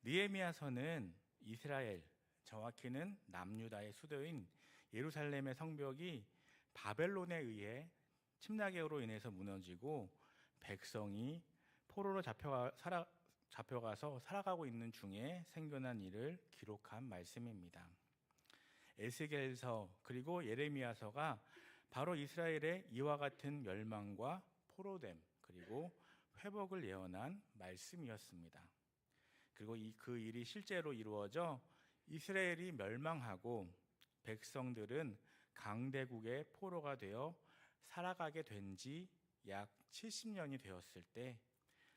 느헤미야서는 이스라엘, 정확히는 남유다의 수도인 예루살렘의 성벽이 바벨론에 의해 침략으로 인해서 무너지고 백성이 포로로 잡혀가서 살아가고 있는 중에 생겨난 일을 기록한 말씀입니다. 에스겔서 그리고 예레미야서가 바로 이스라엘의 이와 같은 멸망과 포로됨 그리고 회복을 예언한 말씀이었습니다. 그리고 그 일이 실제로 이루어져 이스라엘이 멸망하고 백성들은 강대국의 포로가 되어 살아가게 된 지 약 70년이 되었을 때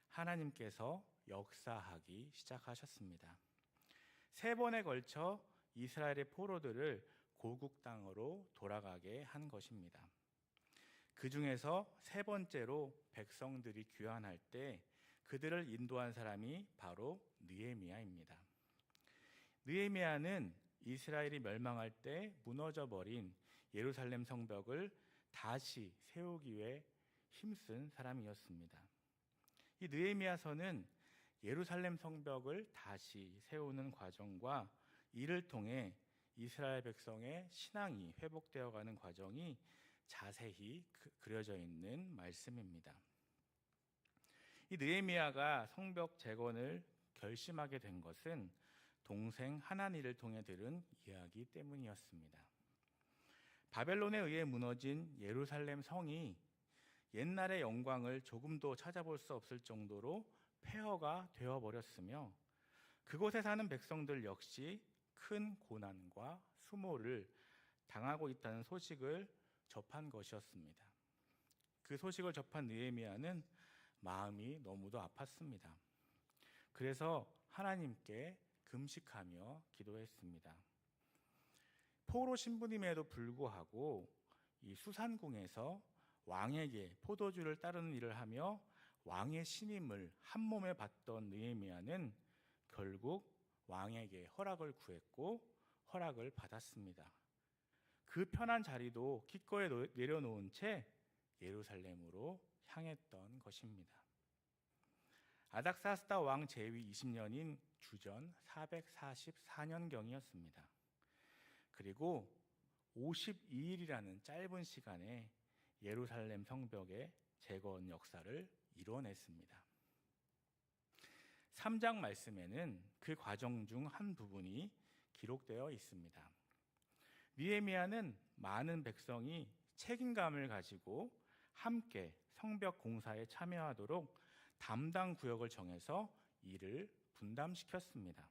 하나님께서 역사하기 시작하셨습니다. 3번에 걸쳐 이스라엘의 포로들을 고국 땅으로 돌아가게 한 것입니다. 그 중에서 3번째로 백성들이 귀환할 때 그들을 인도한 사람이 바로 느헤미야입니다. 느헤미야는 이스라엘이 멸망할 때 무너져 버린 예루살렘 성벽을 다시 세우기 위해 힘쓴 사람이었습니다. 이 느헤미야서는 예루살렘 성벽을 다시 세우는 과정과 이를 통해 이스라엘 백성의 신앙이 회복되어 가는 과정이 자세히 그려져 있는 말씀입니다. 이 느헤미야가 성벽 재건을 결심하게 된 것은 동생 하나니를 통해 들은 이야기 때문이었습니다. 바벨론에 의해 무너진 예루살렘 성이 옛날의 영광을 조금도 찾아볼 수 없을 정도로 폐허가 되어버렸으며 그곳에 사는 백성들 역시 큰 고난과 수모를 당하고 있다는 소식을 접한 것이었습니다. 그 소식을 접한 느헤미야는 마음이 너무도 아팠습니다. 그래서 하나님께 금식하며 기도했습니다. 포로 신분임에도 불구하고 이 수산궁에서 왕에게 포도주를 따르는 일을 하며 왕의 신임을 한 몸에 받던 느헤미야는 결국 왕에게 허락을 구했고 허락을 받았습니다. 그 편한 자리도 기꺼이 내려놓은 채 예루살렘으로 향했던 것입니다. 아닥사스다 왕 제위 20년인 주전 444년경이었습니다. 그리고 52일이라는 짧은 시간에 예루살렘 성벽의 재건 역사를 이뤄냈습니다. 3장 말씀에는 그 과정 중 한 부분이 기록되어 있습니다. 느헤미야는 많은 백성이 책임감을 가지고 함께 성벽 공사에 참여하도록 담당 구역을 정해서 일을 분담시켰습니다.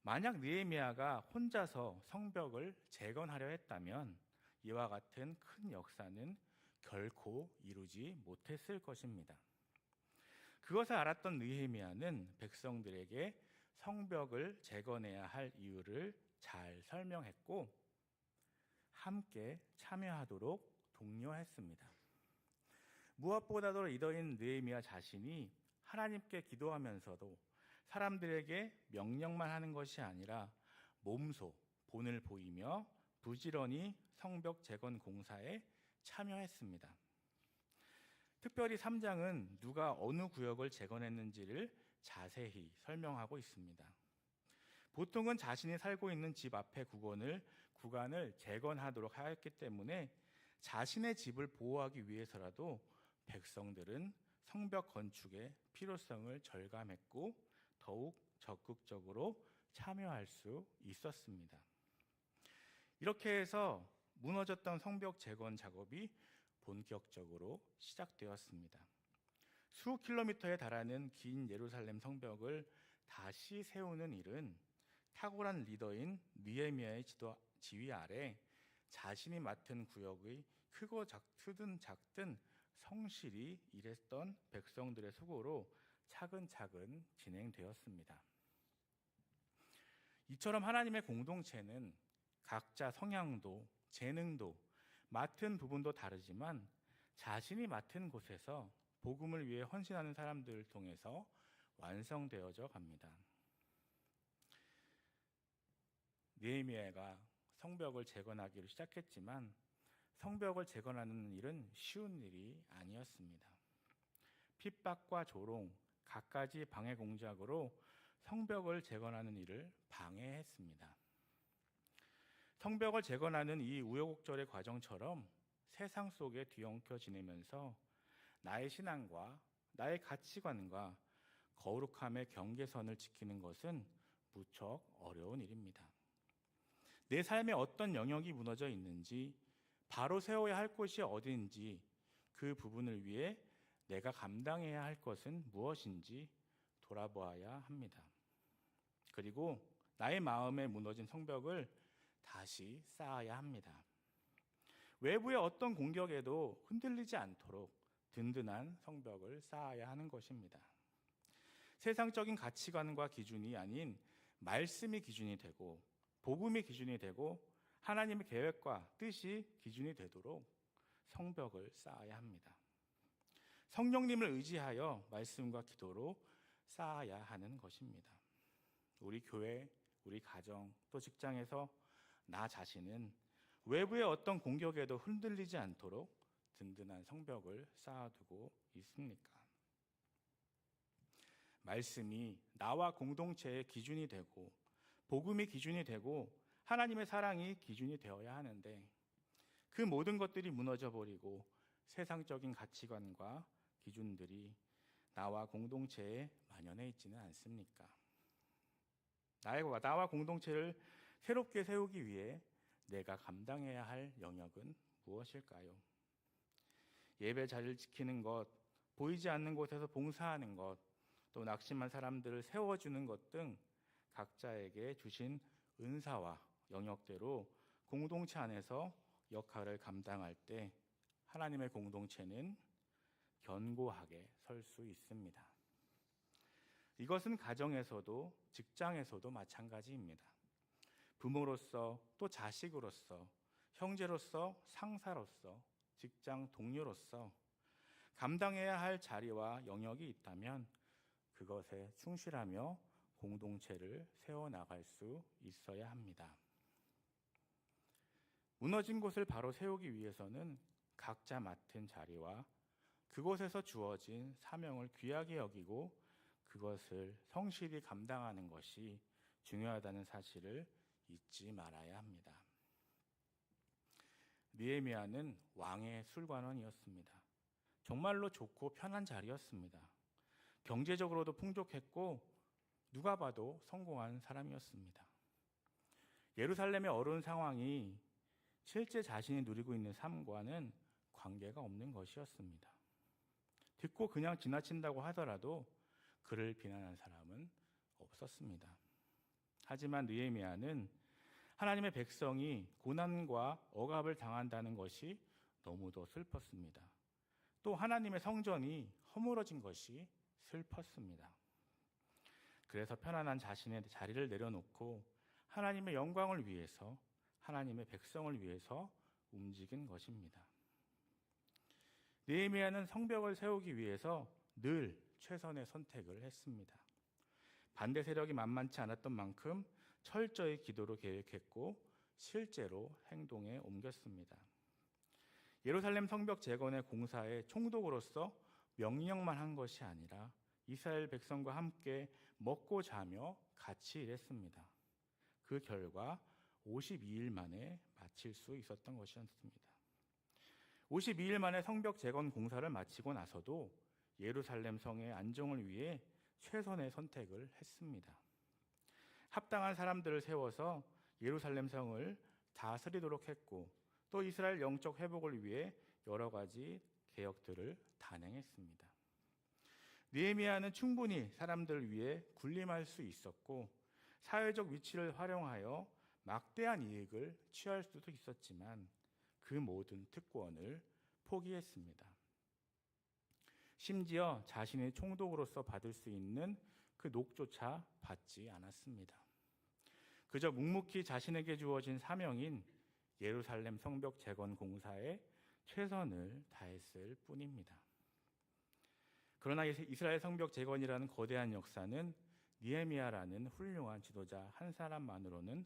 만약 느헤미야가 혼자서 성벽을 재건하려 했다면 이와 같은 큰 역사는 결코 이루지 못했을 것입니다. 그것을 알았던 느헤미야는 백성들에게 성벽을 재건해야 할 이유를 잘 설명했고 함께 참여하도록 독려했습니다. 무엇보다도 리더인 느헤미야 자신이 하나님께 기도하면서도 사람들에게 명령만 하는 것이 아니라 몸소 본을 보이며 부지런히 성벽 재건 공사에 참여했습니다. 특별히 3장은 누가 어느 구역을 재건했는지를 자세히 설명하고 있습니다. 보통은 자신이 살고 있는 집 앞의 구간을 재건하도록 하였기 때문에 자신의 집을 보호하기 위해서라도 백성들은 성벽 건축의 필요성을 절감했고 더욱 적극적으로 참여할 수 있었습니다. 이렇게 해서 무너졌던 성벽 재건 작업이 본격적으로 시작되었습니다. 수 킬로미터에 달하는 긴 예루살렘 성벽을 다시 세우는 일은 탁월한 리더인 느헤미야의 지휘 아래 자신이 맡은 구역의 크든 작든 성실히 일했던 백성들의 수고로 차근차근 진행되었습니다. 이처럼 하나님의 공동체는 각자 성향도 재능도 맡은 부분도 다르지만 자신이 맡은 곳에서 복음을 위해 헌신하는 사람들을 통해서 완성되어져 갑니다. 느헤미야가 성벽을 재건하기로 시작했지만 성벽을 재건하는 일은 쉬운 일이 아니었습니다. 핍박과 조롱, 갖가지 방해 공작으로 성벽을 재건하는 일을 방해했습니다. 성벽을 재건하는 이 우여곡절의 과정처럼 세상 속에 뒤엉켜 지내면서 나의 신앙과 나의 가치관과 거룩함의 경계선을 지키는 것은 무척 어려운 일입니다. 내 삶의 어떤 영역이 무너져 있는지, 바로 세워야 할 곳이 어딘지, 그 부분을 위해 내가 감당해야 할 것은 무엇인지 돌아보아야 합니다. 그리고 나의 마음에 무너진 성벽을 다시 쌓아야 합니다. 외부의 어떤 공격에도 흔들리지 않도록 든든한 성벽을 쌓아야 하는 것입니다. 세상적인 가치관과 기준이 아닌 말씀이 기준이 되고 복음이 기준이 되고 하나님의 계획과 뜻이 기준이 되도록 성벽을 쌓아야 합니다. 성령님을 의지하여 말씀과 기도로 쌓아야 하는 것입니다. 우리 교회, 우리 가정, 또 직장에서 나 자신은 외부의 어떤 공격에도 흔들리지 않도록 든든한 성벽을 쌓아두고 있습니까? 말씀이 나와 공동체의 기준이 되고 복음이 기준이 되고 하나님의 사랑이 기준이 되어야 하는데 그 모든 것들이 무너져버리고 세상적인 가치관과 기준들이 나와 공동체에 만연해 있지는 않습니까? 나와 공동체를 새롭게 세우기 위해 내가 감당해야 할 영역은 무엇일까요? 예배 자리를 지키는 것, 보이지 않는 곳에서 봉사하는 것, 또 낙심한 사람들을 세워주는 것 등 각자에게 주신 은사와 영역대로 공동체 안에서 역할을 감당할 때 하나님의 공동체는 견고하게 설 수 있습니다. 이것은 가정에서도 직장에서도 마찬가지입니다. 부모로서 또 자식으로서 형제로서 상사로서 직장 동료로서 감당해야 할 자리와 영역이 있다면 그것에 충실하며 공동체를 세워나갈 수 있어야 합니다. 무너진 곳을 바로 세우기 위해서는 각자 맡은 자리와 그곳에서 주어진 사명을 귀하게 여기고 그것을 성실히 감당하는 것이 중요하다는 사실을 잊지 말아야 합니다. 느헤미야는 왕의 술관원이었습니다. 정말로 좋고 편한 자리였습니다. 경제적으로도 풍족했고 누가 봐도 성공한 사람이었습니다. 예루살렘의 어려운 상황이 실제 자신이 누리고 있는 삶과는 관계가 없는 것이었습니다. 듣고 그냥 지나친다고 하더라도 그를 비난한 사람은 없었습니다. 하지만 느헤미야는 하나님의 백성이 고난과 억압을 당한다는 것이 너무도 슬펐습니다. 또 하나님의 성전이 허물어진 것이 슬펐습니다. 그래서 편안한 자신의 자리를 내려놓고 하나님의 영광을 위해서, 하나님의 백성을 위해서 움직인 것입니다. 느헤미야는 성벽을 세우기 위해서 늘 최선의 선택을 했습니다. 반대 세력이 만만치 않았던 만큼 철저히 기도로 계획했고 실제로 행동에 옮겼습니다. 예루살렘 성벽 재건의 공사의 총독으로서 명령만 한 것이 아니라 이스라엘 백성과 함께 먹고 자며 같이 일했습니다. 그 결과 52일 만에 마칠 수 있었던 것이었습니다. 52일 만에 성벽 재건 공사를 마치고 나서도 예루살렘 성의 안정을 위해 최선의 선택을 했습니다. 합당한 사람들을 세워서 예루살렘 성을 다스리도록 했고 또 이스라엘 영적 회복을 위해 여러 가지 개혁들을 단행했습니다. 느헤미야는 충분히 사람들을 위해 군림할 수 있었고 사회적 위치를 활용하여 막대한 이익을 취할 수도 있었지만 그 모든 특권을 포기했습니다. 심지어 자신의 총독으로서 받을 수 있는 그 녹조차 받지 않았습니다. 그저 묵묵히 자신에게 주어진 사명인 예루살렘 성벽 재건 공사에 최선을 다했을 뿐입니다. 그러나 이스라엘 성벽 재건이라는 거대한 역사는 느헤미야라는 훌륭한 지도자 한 사람만으로는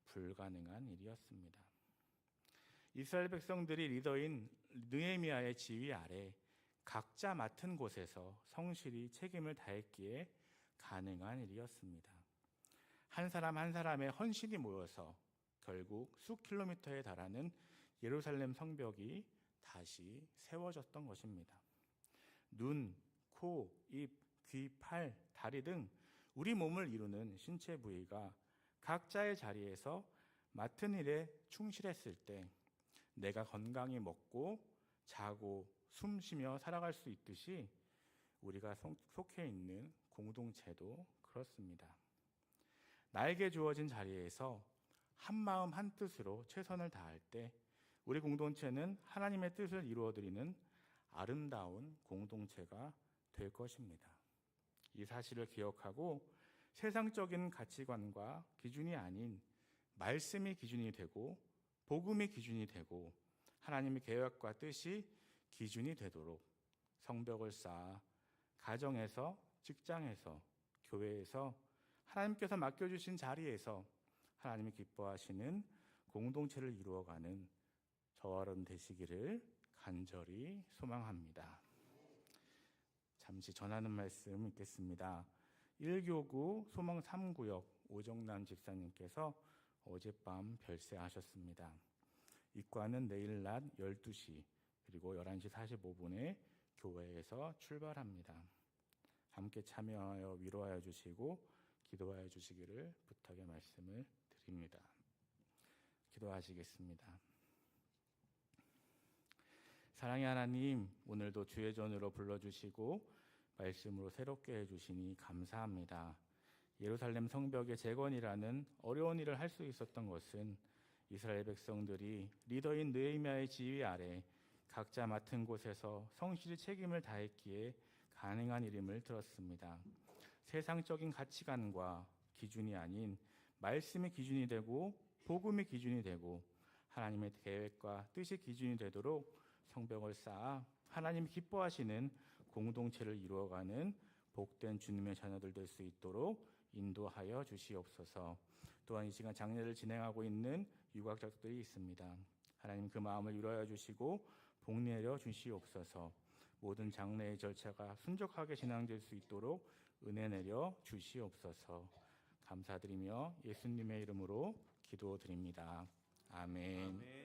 불가능한 일이었습니다. 이스라엘 백성들이 리더인 느헤미야의 지휘 아래 각자 맡은 곳에서 성실히 책임을 다했기에 가능한 일이었습니다. 한 사람 한 사람의 헌신이 모여서 결국 수 킬로미터에 달하는 예루살렘 성벽이 다시 세워졌던 것입니다. 눈, 코, 입, 귀, 팔, 다리 등 우리 몸을 이루는 신체 부위가 각자의 자리에서 맡은 일에 충실했을 때 내가 건강히 먹고 자고 숨 쉬며 살아갈 수 있듯이 우리가 속해 있는 공동체도 그렇습니다. 나에게 주어진 자리에서 한 마음 한 뜻으로 최선을 다할 때 우리 공동체는 하나님의 뜻을 이루어드리는 아름다운 공동체가 될 것입니다. 이 사실을 기억하고 세상적인 가치관과 기준이 아닌 말씀이 기준이 되고 복음이 기준이 되고 하나님의 계획과 뜻이 기준이 되도록 성벽을 쌓아 가정에서, 직장에서, 교회에서 하나님께서 맡겨주신 자리에서 하나님이 기뻐하시는 공동체를 이루어가는 저와 여러분 되시기를 간절히 소망합니다. 잠시 전하는 말씀 읽겠습니다. 1교구 소망 3구역 오정남 집사님께서 어젯밤 별세하셨습니다. 입관은 내일 낮 12시 그리고 11시 45분에 교회에서 출발합니다. 함께 참여하여 위로하여 주시고 기도하여 주시기를 부탁의 말씀을 드립니다. 기도하시겠습니다. 사랑의 하나님, 오늘도 주의 전으로 불러주시고 말씀으로 새롭게 해주시니 감사합니다. 예루살렘 성벽의 재건이라는 어려운 일을 할 수 있었던 것은 이스라엘 백성들이 리더인 느헤미야의 지휘 아래 각자 맡은 곳에서 성실히 책임을 다했기에 가능한 일임을 들었습니다. 세상적인 가치관과 기준이 아닌 말씀이 기준이 되고 복음이 기준이 되고 하나님의 계획과 뜻이 기준이 되도록 성벽을 쌓아 하나님이 기뻐하시는 공동체를 이루어가는 복된 주님의 자녀들 될 수 있도록 인도하여 주시옵소서. 또한 이 시간 장례를 진행하고 있는 유각자들이 있습니다. 하나님 그 마음을 위로하여 주시고 복내려 주시옵소서. 모든 장례의 절차가 순적하게 진행될 수 있도록 은혜 내려 주시옵소서. 감사드리며 예수님의 이름으로 기도드립니다. 아멘.